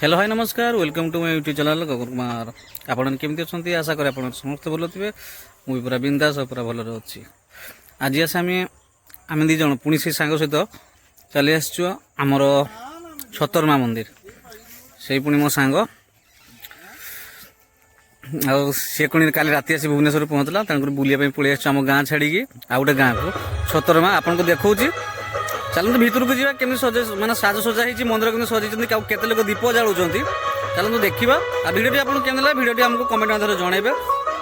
Hello hi नमस्कार welcome to my YouTube channel Gagan Kumar. आपण केमती अच्छा आशा करें आप समस्त भल थे। मुझे पूरा बिंदास पूरा भलरे अच्छी। आज आस आम दीज पुणी से सांग सहित चली आमर छतरमा मंदिर से पुणी मो सांग सी कौन काली राति आसी भुवनेश्वर पहुँचला बुलाप पलि आम गाँ छाड़ी आ गए गाँ को छतरमा आपन को देखा चलते भितर को जावा केमी सजे माने साजसजा होती मंदिर केमी सजाई केते लोग दीप जालुंट चलते देखा आ भिडियो आपको केमी लगा भिडियो आमको कमेंट आधार जनइबे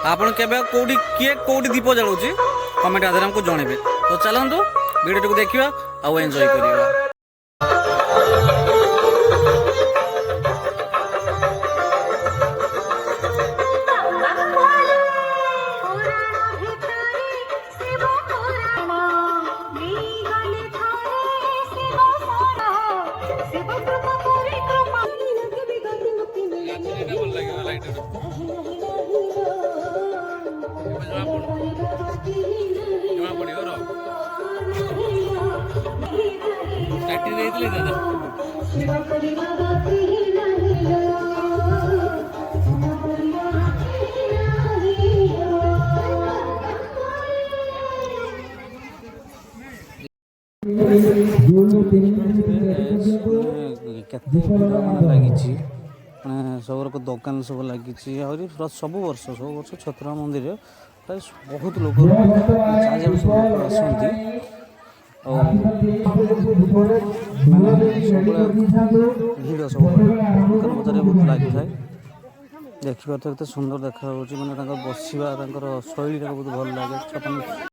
आपड़ के कौटी किए कौटी दीप जालुची कमेंट आधार आमको जनइबे। तो चलतु भिडियो को देखा आउ एंजॉय करिबा। लगी सब लोग दुकान सब लगी सब वर्ष छतरा मंदिर प्राय बहुत लोग चारियाड़ सब लोग आसती भिड़ सब दुकान बजार बहुत लगी था। देखा तो सुंदर देखा मैंने बसवा शैली बहुत भल लगे।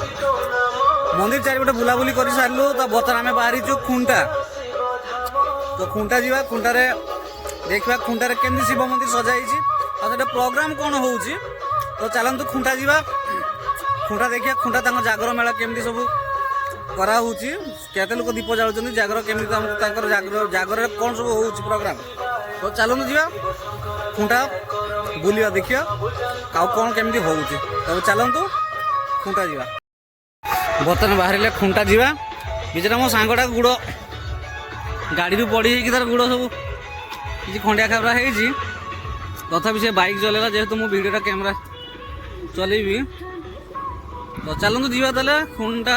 मंदिर चारिपटे बुलाबुली कर सारू तो बर्तमान आम बाहरी खुंटा तो खुंटा जावा खुंटार देखा खुंटार केमती शिव मंदिर सजाई और प्रोग्राम कौन हो तो चलतु खुंटा जावा खुंटा देखिए खुंटा जागर मेला केमती सब कराऊँगी केते लोक दीप जालुं जागर केमी जागर कौन सब हो प्रोग्राम तो चलतु जा खुंटा बुलिया देखिए कौन केमती हो तब चलतु खुंटा जावा बर्तमान बाहर खुंटा जावा बिचरा मो सांगटा गुड़ गाड़ी पड़ी तार गुड़ सब किसी खंडिया खाबरा है तथापि से बाइक चलेगा जेहेतु मो वीडियोटा कैमरा चलेबी तो चलतु जीवा ताले खुंटा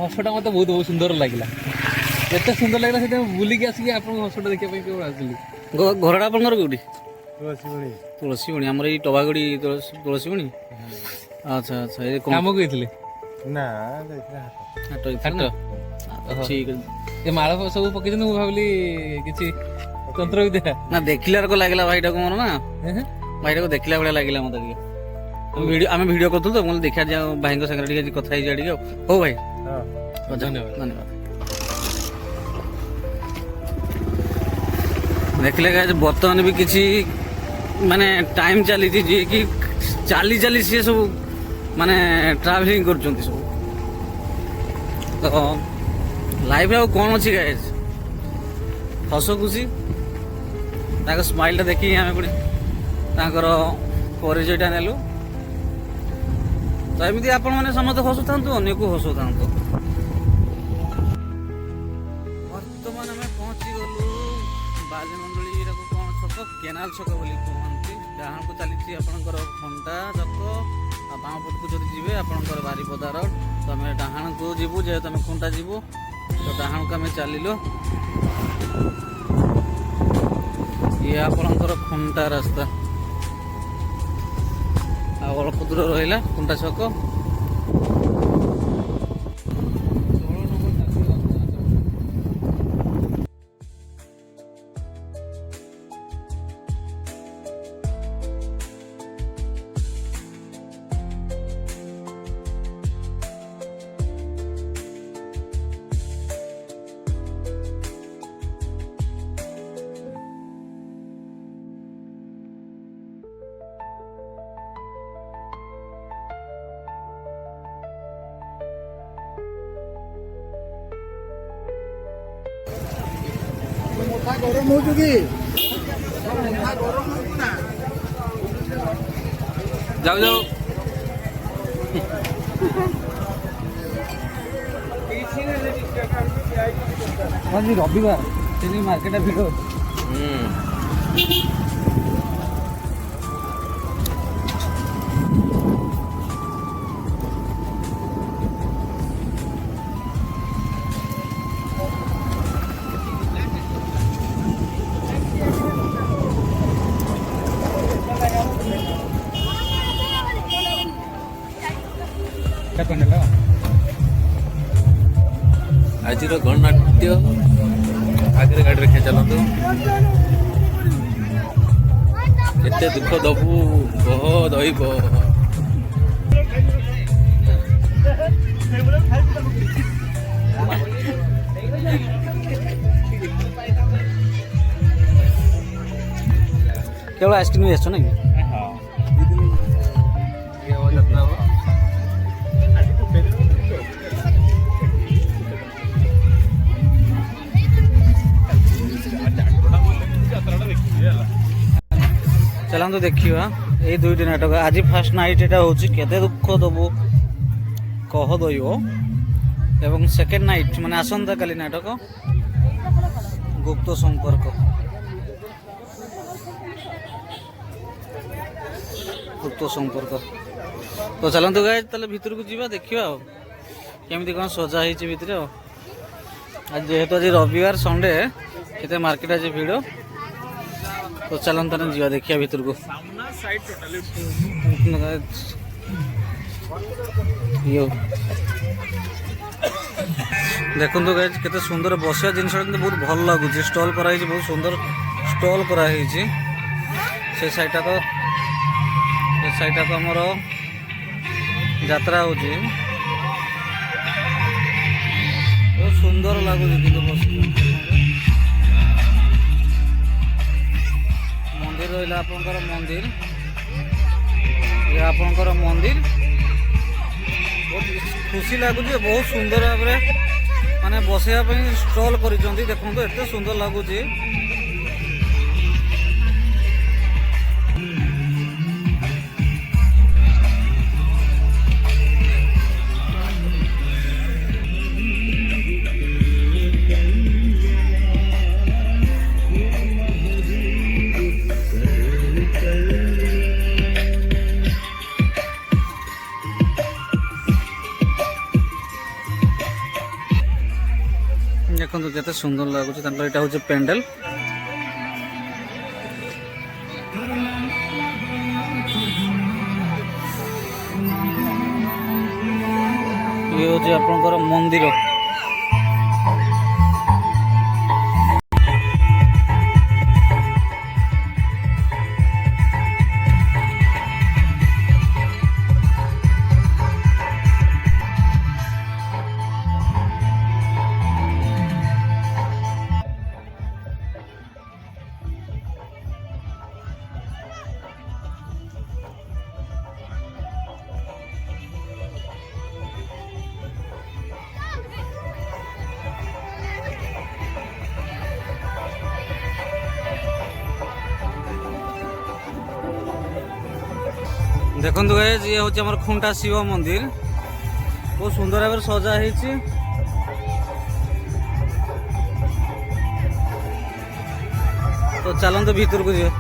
हसटा मत बहुत बहुत सुंदर लगे एत सुंदर लगे से बुलिक आसिक आप हसटा देखा आसली घरटा आप कौटी तुलसी बणी आम टबागड़ी तुलसी बणी अच्छा अच्छा ये काम कही ठीक है माल सब पकई मुझे भाविली किसी तंत्र विद्या ना देखला लगे भाईटा को मोर ना भाईटा को देखला भाई लगे मत आम भिड कर तो मैं देखा जाए भाई सागर कथा हो भाई धन्यवाद धन्यवाद देखले बर्तमान भी किसी माने टाइम चली जी कि चाली चाली सी सब माने ट्रावेलिंग कर सब तो लाइफ आ कौन अच्छी गाइज हस खुशी स्माइल देखिए आम गोटे परिचयटा नेलु तो एमती आपण मैंने समस्त हसु था अन्य को हसु था बर्तमान आम पहुँची गलु बालीमंडली कौन छक केनाल छक बोली कहते जहाँ को चली आपंकर खंटा छक बाँ पट को जब जी आपंकर बारिपदा रोड तो आम डाहाण को जीवु जेहेतु आम खुंटा जीवु तो डाहाण को आम चलिलु ये आपंकर खुंटा रास्ता अल्प दूर रहा खुंटा छक गरम हो जाओ जाओ रविवार मार्केट भिड़ आज गणनाट्य आगे गाड़ी रखे चलतु एते दुख दबु कह दईब केवल आइसक्रीम आस ना चलतु देखा ये दुईटी नाटक आज फास्ट नाइट यहाँ हूँ केते दुख दबु कह दईब এবং সেকেন্ড নাইট মানে আসন্তাকালি নাটক গুপ্ত সম্পর্ক। গুপ্ত সম্পর্ক। তো ଚାଲନ୍ତୁ ଗାଇଜ୍ ତାହେଲେ ଭିତରକୁ ଯିବା ଦେଖିବା ଆଉ କେମିତି କ'ଣ ସଜା ହେଇଛି ଭିତରେ ଆଉ। ଆଜି ଯେହେତୁ ଆଜି ରବିବାର ସଣ୍ଡେ କେତେ ମାର୍କେଟ ଆଜି ଭିଡ଼। ତ ଚାଲନ୍ତୁ ତାହେଲେ ଯିବା ଦେଖିବା ଭିତରକୁ। ଦେଖନ୍ତୁ ଗାଇଜ୍ କେତେ ସୁନ୍ଦର ବସିବା ଜିନିଷ କିନ୍ତୁ ବହୁତ ଭଲ ଲାଗୁଛି। ଷ୍ଟଲ୍ କରାହେଇଛି, ବହୁତ ସୁନ୍ଦର ଷ୍ଟଲ୍ କରାହେଇଛି। ସେ ସାଇଡ଼ଟା ତ ଆମର ଯାତ୍ରା ହେଉଛି। ବହୁତ ସୁନ୍ଦର ଲାଗୁଛି କିନ୍ତୁ ମନ୍ଦିର ରହିଲା ଆପଣଙ୍କର ମନ୍ଦିର, ଆପଣଙ୍କର ମନ୍ଦିର ବହୁତ ଖୁସି ଲାଗୁଛି। ବହୁତ ସୁନ୍ଦର ଭାବରେ ମାନେ ବସିବା ପାଇଁ ଷ୍ଟଲ୍ କରିଛନ୍ତି। ଦେଖନ୍ତୁ ଏତେ ସୁନ୍ଦର ଲାଗୁଛି। ଦେଖନ୍ତୁ କେତେ ସୁନ୍ଦର ଲାଗୁଛି। ତାଙ୍କର ଏଇଟା ହେଉଛି ପେଣ୍ଡେଲ। ଇଏ ହେଉଛି ଆପଣଙ୍କର ମନ୍ଦିର। ଦେଖନ୍ତୁ ଗାଇଜ୍ ଇଏ ହେଉଛି ଆମର ଖୁଣ୍ଟା ଶିବ ମନ୍ଦିର। ବହୁତ ସୁନ୍ଦର ଭାବରେ ସଜା ହେଇଛି। ତ ଚାଲନ୍ତୁ ଭିତରକୁ ଯିବା।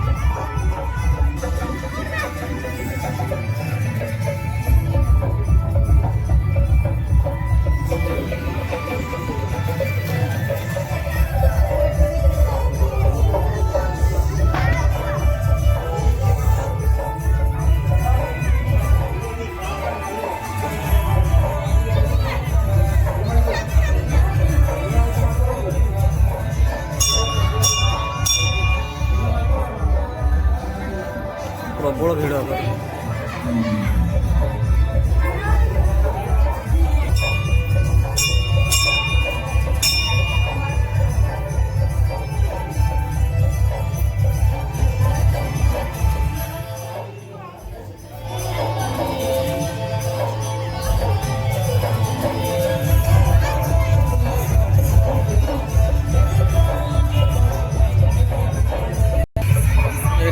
ପ୍ରବଳ ଭିଡ଼ ହେବ।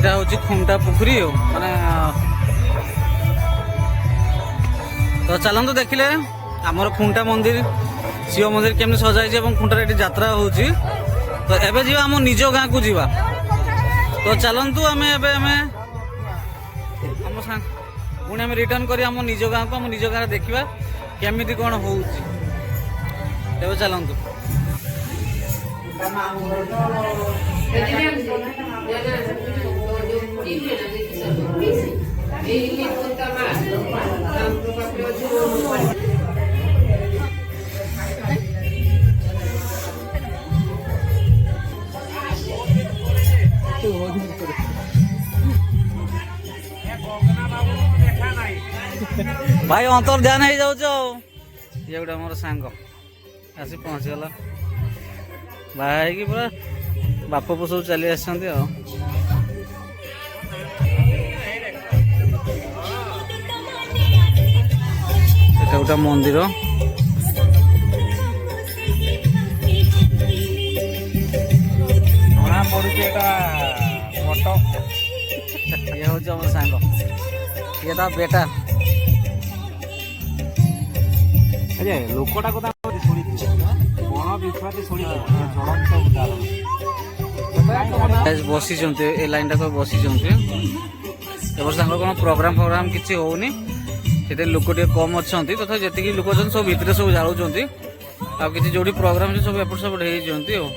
এটা হচ্ছে খুঁটা পুকুরি মানে তো চালন্তু দেখিলে আমার খুঁটা মন্দির শিব মন্দির কেমনি সজা হয়েছে এবং খুঁটার এটি যাত্রা হচ্ছে। তো এবে যা আমার নিজ গাঁকু যা। তো চালন্তু আমি এবে আমি পুଣି আমি রিଟর্ন করি আমার নিজ গাঁকু আমার নিজ গাঁরে দেখা কেমিতি কোণ হচ্ছে। এবে চালন্তু। भाई अंतर ध्यान हो जाऊच ये गोटे मोर सांग आसी पहुँचीगला भाई कि पूरा बाप पु सब चली आसते गोटे मंदिर जଣା पड़ुଛି ଏଟା ଫଟୋ ये हूँ आम सांग ये ता बेटा लोकटा ବସିଛନ୍ତି ଏ ଲାଇନଟା ବସିଛନ୍ତି। ଏ ବର୍ଷ ତାଙ୍କର କ'ଣ ପ୍ରୋଗ୍ରାମ କିଛି ହଉନି, ସେଥିରେ ଲୋକ ଟିକେ କମ୍ ଅଛନ୍ତି। ତଥାପି ଯେତିକି ଲୋକ ଅଛନ୍ତି ସବୁ ଭିତରେ ସବୁ ଜାଳୁଛନ୍ତି। ଆଉ କିଛି ଯୋଉଠି ପ୍ରୋଗ୍ରାମ ଅଛି ସବୁ ଏପଟ ସେପଟ ହେଇଛନ୍ତି ଆଉ।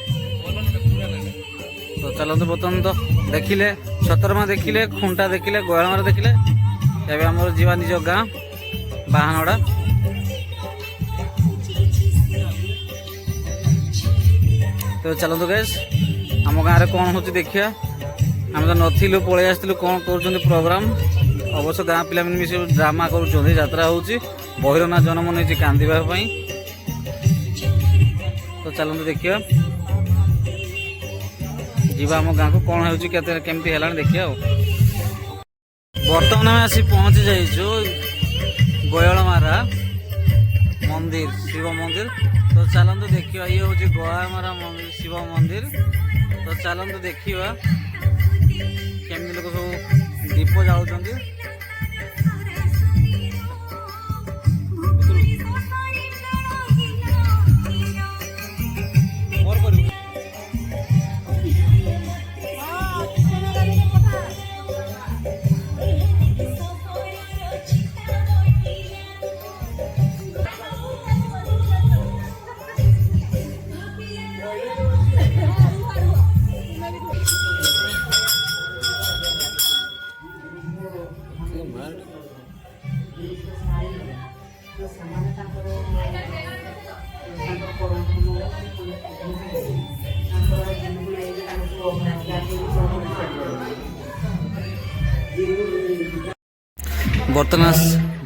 ତ ଚାଲନ୍ତୁ ବର୍ତ୍ତମାନ ତ ଦେଖିଲେ ଛତରମା ଦେଖିଲେ, ଖୁଣ୍ଟା ଦେଖିଲେ, ଗୟାଳମାର ଦେଖିଲେ, ଏବେ ଆମର ଯିବା ନିଜ ଗାଁ ବାହାନଡ଼ା। ତ ଚାଲନ୍ତୁ ଗାଇସ୍ ଆମ ଗାଁରେ କ'ଣ ହେଉଛି ଦେଖିବା। ଆମେ ତ ନଥିଲୁ, ପଳେଇ ଆସିଥିଲୁ କ'ଣ କରୁଛନ୍ତି ପ୍ରୋଗ୍ରାମ। ଅବଶ୍ୟ ଗାଁ ପିଲାମାନେ ମିଶି ଡ୍ରାମା କରୁଛନ୍ତି, ଯାତ୍ରା ହେଉଛି। ବହିର ନାଁ ଜନ୍ମ ନେଇଛି କାନ୍ଦିବା ପାଇଁ। ତ ଚାଲନ୍ତୁ ଦେଖିବା, ଯିବା ଆମ ଗାଁକୁ, କ'ଣ ହେଉଛି କେମିତି ହେଲାଣି ଦେଖିବା ଆଉ। ବର୍ତ୍ତମାନ ଆମେ ଆସି ପହଞ୍ଚି ଯାଇଛୁ ଗୟଳମାରା ମନ୍ଦିର, ଶିବ ମନ୍ଦିର। ତ ଚାଲନ୍ତୁ ଦେଖିବା, ଇଏ ହେଉଛି ଗୟାମାରା ମନ୍ଦିର, ଶିବ ମନ୍ଦିର। ତ ଚାଲନ୍ତୁ ଦେଖିବା କେମିତି ଲୋକ ସବୁ ଦୀପ ଜାଳୁଛନ୍ତି।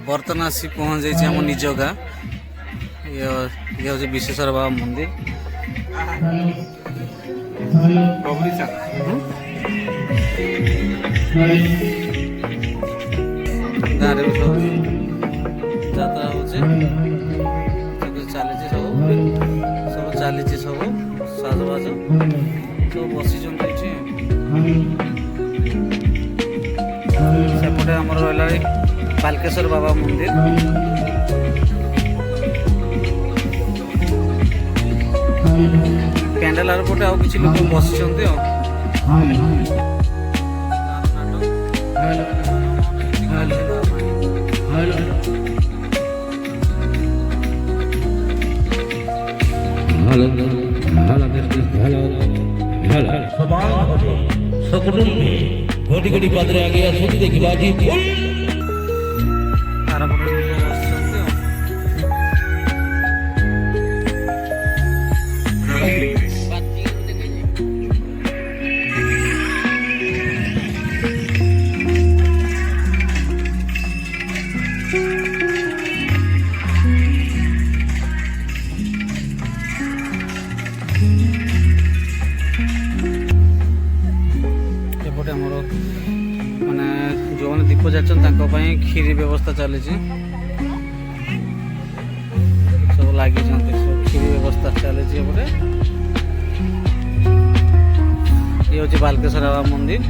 ବର୍ତ୍ତମାନ ଆସି ପହଞ୍ଚି ଯାଇଛି ଆମ ନିଜ ଗାଁ। ଇଏ ହେଉଛି ବିଶ୍ୱେଶ୍ୱର ବାବା ମନ୍ଦିର। ଗାଁରେ ବି ସବୁ ଯାତ୍ରା ହେଉଛି, ଚାଲିଛି ସବୁ ଚାଲିଛି ସବୁ ସାଜବାଜ, ସବୁ ବସିଛନ୍ତି ଏଠି। ସେପଟେ ଆମର ରହିଲା ବାଲକେଶ୍ୱର ବାବା ମନ୍ଦିର। ପ୍ୟାଣ୍ଡେଲ ଆର ପଟେ ଆଉ କିଛି ଲୋକ ବସିଛନ୍ତି ଆଉ। सकुटुम्बे घोटी घोटी पादरे आगे आसुची देखिबा जी फुल ଆର ପଟେ ଲୋକ ବସିଛନ୍ତି ଆଉ। ଏପଟେ ଆମର ମାନେ ଯେଉଁମାନେ ଦୀପ ଜାଳୁଛନ୍ତି ତାଙ୍କ ପାଇଁ କ୍ଷୀରି ବ୍ୟବସ୍ଥା ଚାଲିଛି, ସବୁ ଲାଗିଛନ୍ତି, ସବୁ କ୍ଷୀରି ବ୍ୟବସ୍ଥା ଚାଲିଛି ଏପଟେ। ଇଏ ହେଉଛି ବାଲକେଶ୍ୱର ବାବା ମନ୍ଦିର।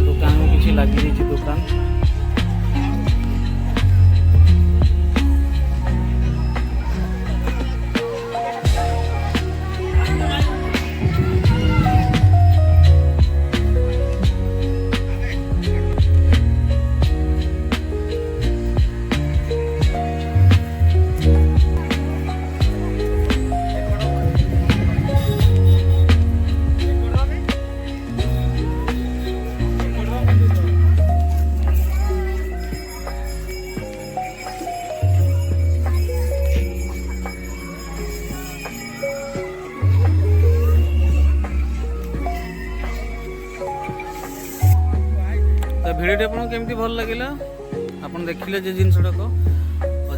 ଦୋକାନ କିଛି ଲାଗିଯାଇଛି ଦୋକାନ। ভিডিওটি আপনার কেমতি ভাল লাগিলা আপনার দেখিলে যে জিনিসটাক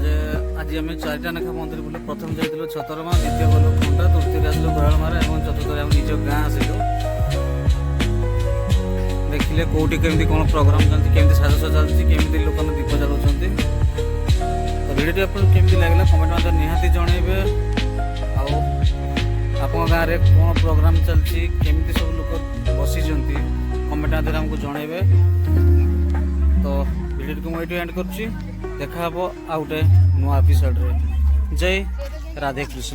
যে আজ আমি চারিটা লেখা মন্দির বুলে প্রথম যাই ছতরমা, দ্বিতীয় গলু খন্ডা, তৃতীয় আসলো গয়ালমারা এবং চতুর্থ আমি নিজ গাঁ আসিলু। ଦେଖିଲେ କେଉଁଠି କେମିତି କ'ଣ ପ୍ରୋଗ୍ରାମ ଚାଲିଛି, କେମିତି ସାଜସଜ୍ଜା ଚାଲିଛି, କେମିତି ଲୋକମାନେ ଦୀପ ଜାଳୁଛନ୍ତି। ତ ଭିଡ଼ିଓଟି ଆପଣଙ୍କୁ କେମିତି ଲାଗିଲା କମେଣ୍ଟ ମଧ୍ୟ ନିହାତି ଜଣାଇବେ। ଆଉ ଆପଣଙ୍କ ଗାଁରେ କ'ଣ ପ୍ରୋଗ୍ରାମ ଚାଲିଛି, କେମିତି ସବୁ ଲୋକ ବସିଛନ୍ତି କମେଣ୍ଟ ମଧ୍ୟରେ ଆମକୁ ଜଣାଇବେ। ତ भिडियो को एंड कर देखा आउ गोटे नुआ एपिसोड रे। जय राधे कृष्ण।